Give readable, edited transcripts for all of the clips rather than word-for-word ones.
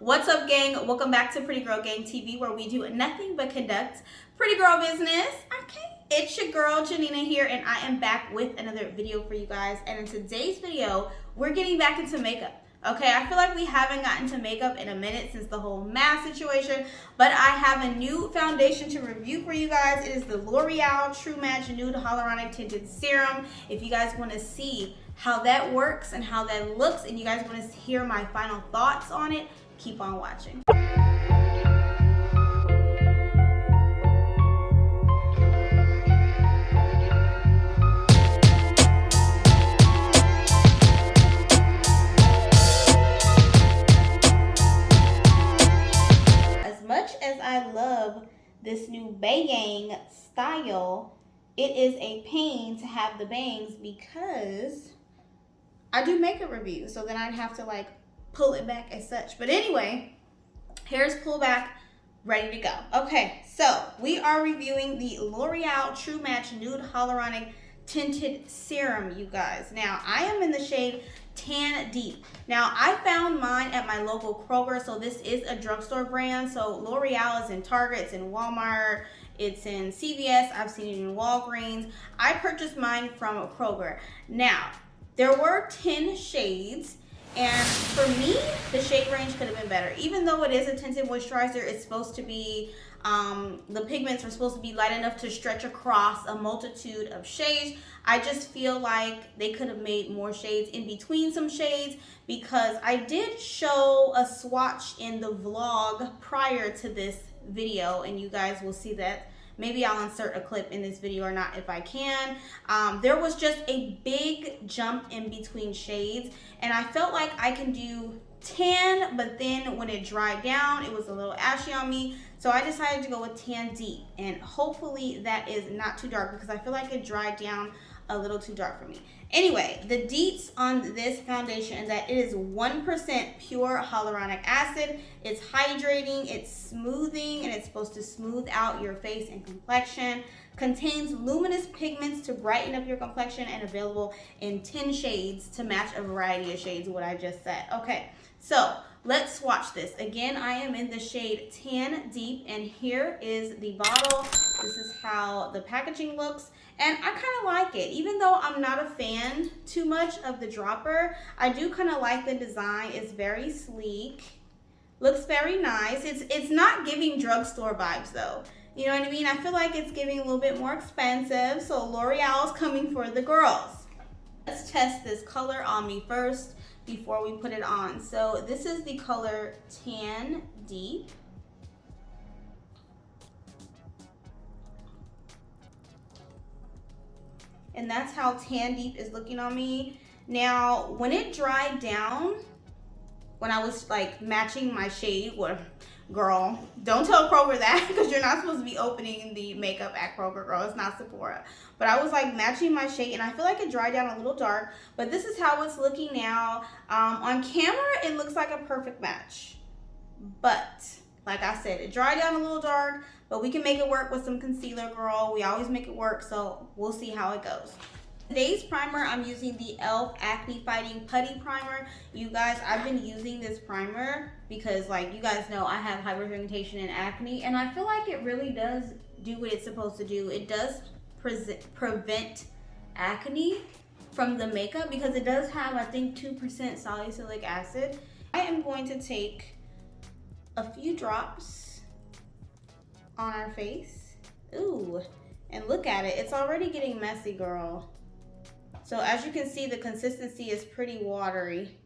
What's up, gang? Welcome back to Pretty Girl Gang TV, where we do nothing but conduct pretty girl business. Okay, it's your girl Jeanina here, and I am back with another video for you guys. And in today's video, we're getting back into makeup. Okay, I feel like we haven't gotten to makeup in a minute since the whole mask situation, but I have a new foundation to review for you guys. It is the L'Oreal True Match Nude Hyaluronic Tinted Serum. If you guys want to see how that works and how that looks, and you guys want to hear my final thoughts on it, keep on watching. As much as I love this new bang style, it is a pain to have the bangs because I do makeup reviews, so then I'd have to like pull it back as such. But anyway, hair's pulled back, ready to go. Okay, so we are reviewing the L'Oreal True Match Nude Hyaluronic Tinted Serum, you guys. Now, I am in the shade Tan Deep. Now, I found mine at my local Kroger, so this is a drugstore brand. So L'Oreal is in Target, it's in Walmart, it's in CVS, I've seen it in Walgreens. I purchased mine from Kroger. Now, there were 10 shades. And for me, the shade range could have been better. Even though it is a tinted moisturizer, it's supposed to be, the pigments are supposed to be light enough to stretch across a multitude of shades. I just feel like they could have made more shades in between some shades, because I did show a swatch in the vlog prior to this video, and you guys will see that. Maybe I'll insert a clip in this video or not if I can. There was just a big jump in between shades, and I felt like I can do tan, but then when it dried down, it was a little ashy on me. So I decided to go with Tan Deep, and hopefully that is not too dark, because I feel like it dried down a little too dark for me. Anyway, the deets on this foundation is that it is 1% pure hyaluronic acid. It's hydrating, it's smoothing, and it's supposed to smooth out your face and complexion. Contains luminous pigments to brighten up your complexion, and available in 10 shades to match a variety of shades, what I just said. Okay, so let's swatch this. Again, I am in the shade Tan Deep, and here is the bottle. This is how the packaging looks, and I kind of like it. Even though I'm not a fan too much of the dropper, I do kind of like the design. It's very sleek, looks very nice. It's not giving drugstore vibes though. You know what I mean? I feel like it's giving a little bit more expensive, so L'Oreal is coming for the girls. Let's test this color on me first before we put it on. So this is the color Tan Deep. And that's how Tan Deep is looking on me. Now, when it dried down, when I was like matching my shade, well, girl, don't tell Kroger that, because you're not supposed to be opening the makeup at Kroger, girl. It's not Sephora. But I was like matching my shade, and I feel like it dried down a little dark. But this is how it's looking now. On camera, it looks like a perfect match. But like I said, it dried down a little dark, but we can make it work with some concealer, girl. We always make it work, so we'll see how it goes. Today's primer, I'm using the e.l.f. Acne Fighting Putty Primer. You guys, I've been using this primer because, like, you guys know I have hyperpigmentation and acne, and I feel like it really does do what it's supposed to do. It does prevent acne from the makeup, because it does have, I think, 2% salicylic acid. I am going to take a few drops on our face. Ooh, and look at it. It's already getting messy, girl. So as you can see, the consistency is pretty watery,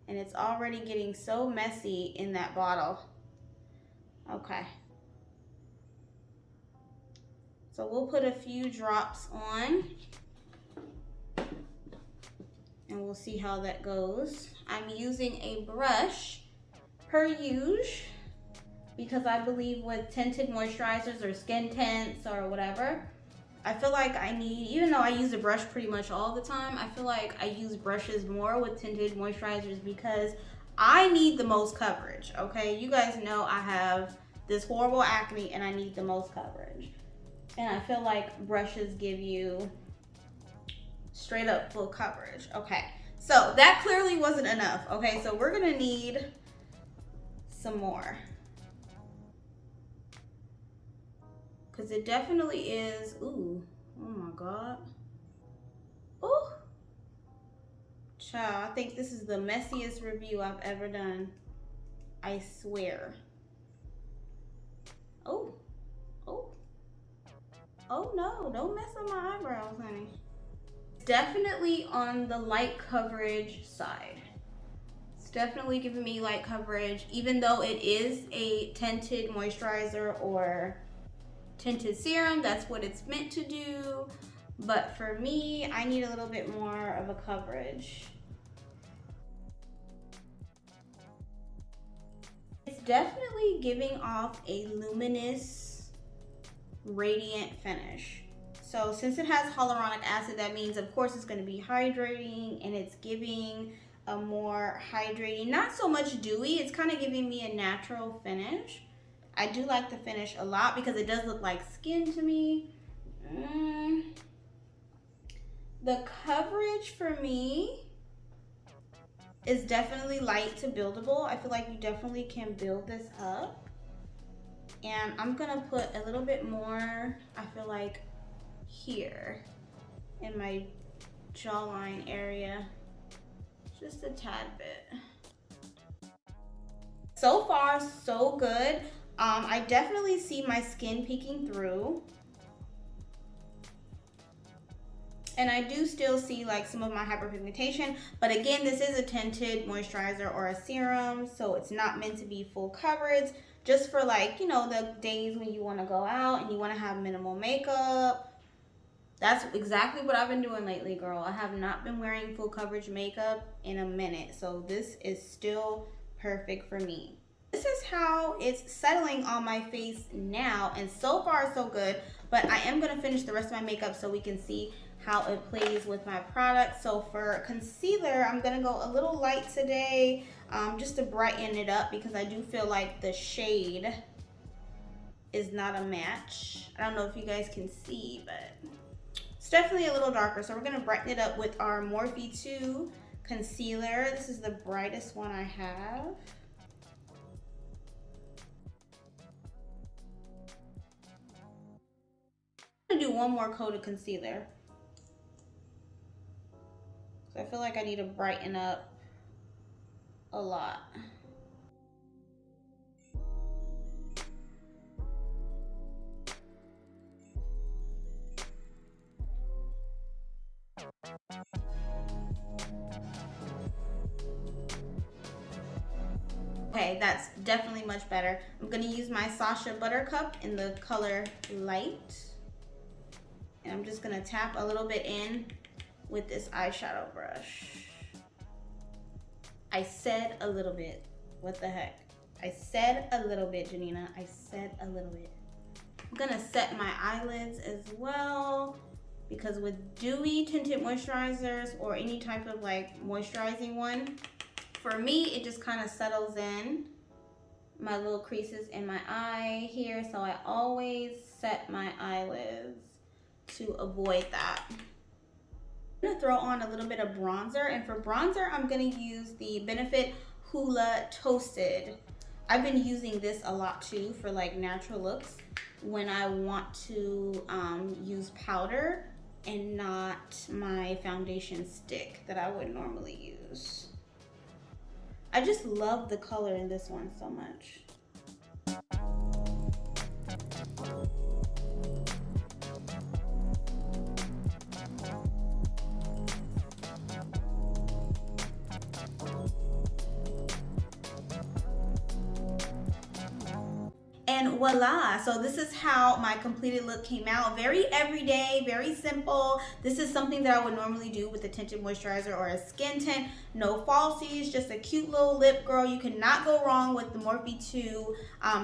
and it's already getting so messy in that bottle. Okay. So we'll put a few drops on, and we'll see how that goes. I'm using a brush per usual, because I believe with tinted moisturizers or skin tints or whatever, I feel like I need, even though I use a brush pretty much all the time, I feel like I use brushes more with tinted moisturizers because I need the most coverage, okay? You guys know I have this horrible acne and I need the most coverage. And I feel like brushes give you straight up full coverage. Okay, so that clearly wasn't enough. Okay, so we're gonna need some more. Because it definitely is, ooh, oh my God. Ooh. Child, I think this is the messiest review I've ever done. I swear. Oh, oh, oh no, don't mess up my eyebrows, honey. Definitely on the light coverage side. It's definitely giving me light coverage, even though it is a tinted moisturizer or tinted serum. That's what it's meant to do. But for me, I need a little bit more of a coverage. It's definitely giving off a luminous, radiant finish. So since it has hyaluronic acid, that means of course it's going to be hydrating, and it's giving a more hydrating, not so much dewy. It's kind of giving me a natural finish. I do like the finish a lot because it does look like skin to me. The coverage for me is definitely light to buildable. I feel like you definitely can build this up. And I'm gonna put a little bit more, I feel like, here in my jawline area. Just a tad bit. So far, so good. I definitely see my skin peeking through. And I do still see like some of my hyperpigmentation, but again, this is a tinted moisturizer or a serum, so it's not meant to be full coverage, just for like, you know, the days when you want to go out and you want to have minimal makeup. That's exactly what I've been doing lately, girl. I have not been wearing full coverage makeup in a minute, so this is still perfect for me. This is how it's settling on my face now, and so far so good, but I am going to finish the rest of my makeup so we can see how it plays with my product. So for concealer, I'm gonna go a little light today, just to brighten it up, because I do feel like the shade is not a match. I don't know if you guys can see, but it's definitely a little darker. So we're gonna brighten it up with our Morphe 2 concealer. This is the brightest one I have. I'm gonna do one more coat of concealer. I feel like I need to brighten up a lot. Okay, that's definitely much better. I'm gonna use my Sacha Buttercup in the color Light. And I'm just gonna tap a little bit in with this eyeshadow brush. I said a little bit. What the heck? I said a little bit, Jeanina. I said a little bit. I'm gonna set my eyelids as well, because with dewy tinted moisturizers or any type of like moisturizing one, for me, it just kind of settles in my little creases in my eye here. So I always set my eyelids to avoid that. I'm gonna throw on a little bit of bronzer, and for bronzer I'm gonna use the Benefit Hoola Toasted. I've been using this a lot too for like natural looks when I want to use powder and not my foundation stick that I would normally use. I just love the color in this one so much. And voila, so this is how my completed look came out. Very everyday, very simple. This is something that I would normally do with a tinted moisturizer or a skin tint. No falsies, just a cute little lip, girl. You cannot go wrong with the Morphe 2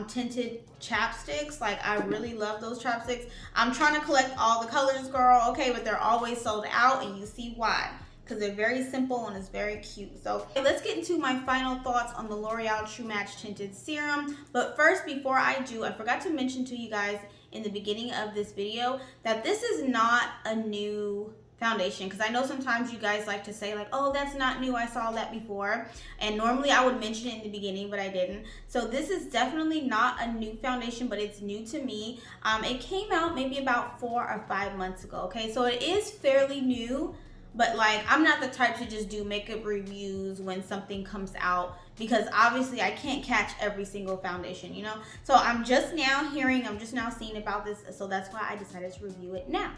tinted chapsticks. Like, I really love those chapsticks. I'm trying to collect all the colors, girl, okay, but they're always sold out, and you see why. Because they're very simple and it's very cute. So let's get into my final thoughts on the L'Oreal True Match Tinted Serum. But first, before I do, I forgot to mention to you guys in the beginning of this video that this is not a new foundation, because I know sometimes you guys like to say like, oh, that's not new, I saw that before, and normally I would mention it in the beginning, but I didn't. So this is definitely not a new foundation, but it's new to me. It came out maybe about 4 or 5 months ago. Okay, so it is fairly new, but like, I'm not the type to just do makeup reviews when something comes out, because obviously I can't catch every single foundation, you know. So I'm just now seeing about this, so that's why I decided to review it now.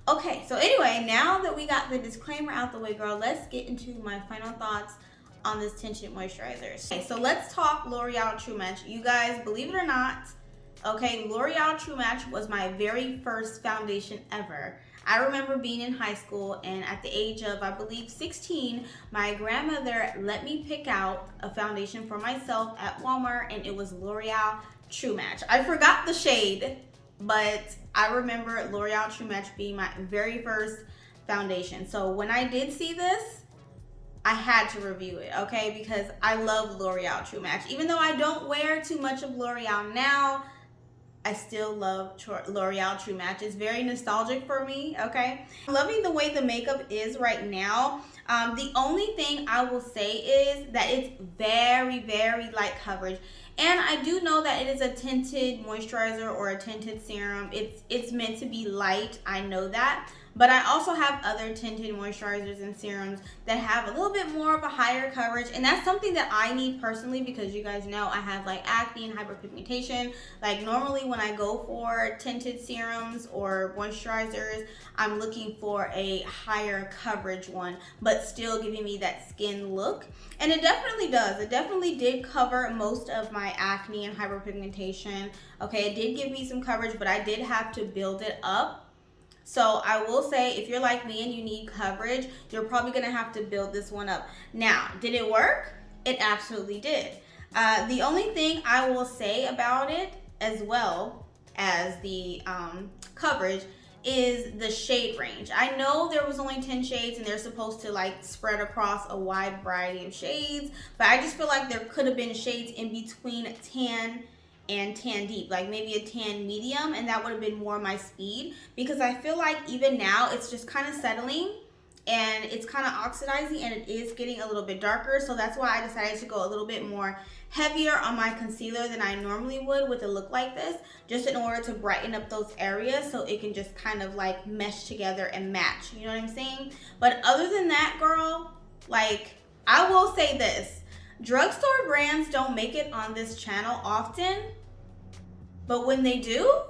Okay, so anyway, now that we got the disclaimer out the way, girl, let's get into my final thoughts on this tinted moisturizer. Okay, so let's talk L'Oreal True Match. You guys, believe it or not, okay, L'Oreal True Match was my very first foundation ever. I remember being in high school, and at the age of, I believe, 16, my grandmother let me pick out a foundation for myself at Walmart, and it was L'Oreal True Match. I forgot the shade, but I remember L'Oreal True Match being my very first foundation. So when I did see this, I had to review it, okay? Because I love L'Oreal True Match. Even though I don't wear too much of L'Oreal now, I still love L'Oreal True Match. It's very nostalgic for me, okay? I'm loving the way the makeup is right now. The only thing I will say is that it's very, very light coverage. And I do know that it is a tinted moisturizer or a tinted serum. It's meant to be light, I know that. But I also have other tinted moisturizers and serums that have a little bit more of a higher coverage. And that's something that I need personally, because you guys know I have like acne and hyperpigmentation. Like normally when I go for tinted serums or moisturizers, I'm looking for a higher coverage one, but still giving me that skin look. And it definitely does. It definitely did cover most of my acne and hyperpigmentation. Okay, it did give me some coverage, but I did have to build it up. So I will say, if you're like me and you need coverage, you're probably going to have to build this one up. Now, did it work? It absolutely did. The only thing I will say about it, as well as the coverage, is the shade range. I know there was only 10 shades and they're supposed to like spread across a wide variety of shades, but I just feel like there could have been shades in between tan and tan deep, like maybe a tan medium, and that would have been more my speed, because I feel like even now it's just kind of settling and it's kind of oxidizing and it is getting a little bit darker. So that's why I decided to go a little bit more heavier on my concealer than I normally would with a look like this, just in order to brighten up those areas so it can just kind of like mesh together and match, you know what I'm saying? But other than that, girl, like, I will say this, drugstore brands don't make it on this channel often, but when they do,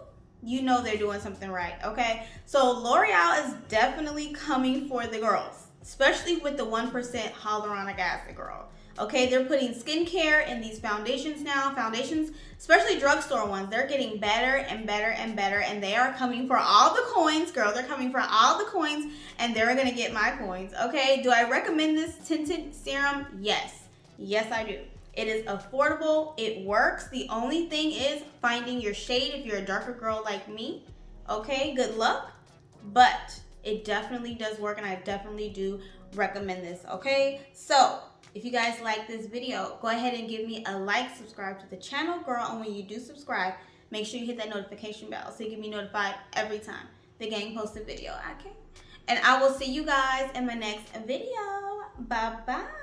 you know they're doing something right, okay? So L'Oreal is definitely coming for the girls, especially with the 1% hyaluronic acid, girl. Okay, they're putting skincare in these foundations now. Foundations, especially drugstore ones, they're getting better and better and better, and they are coming for all the coins, girl. They're coming for all the coins, and they're gonna get my coins, okay? Do I recommend this tinted serum? Yes. Yes, I do. It is affordable. It works. The only thing is finding your shade if you're a darker girl like me. Okay, good luck. But it definitely does work, and I definitely do recommend this, okay? So if you guys like this video, go ahead and give me a like, subscribe to the channel, girl. And when you do subscribe, make sure you hit that notification bell so you can be notified every time the gang posts a video, okay? And I will see you guys in my next video. Bye-bye.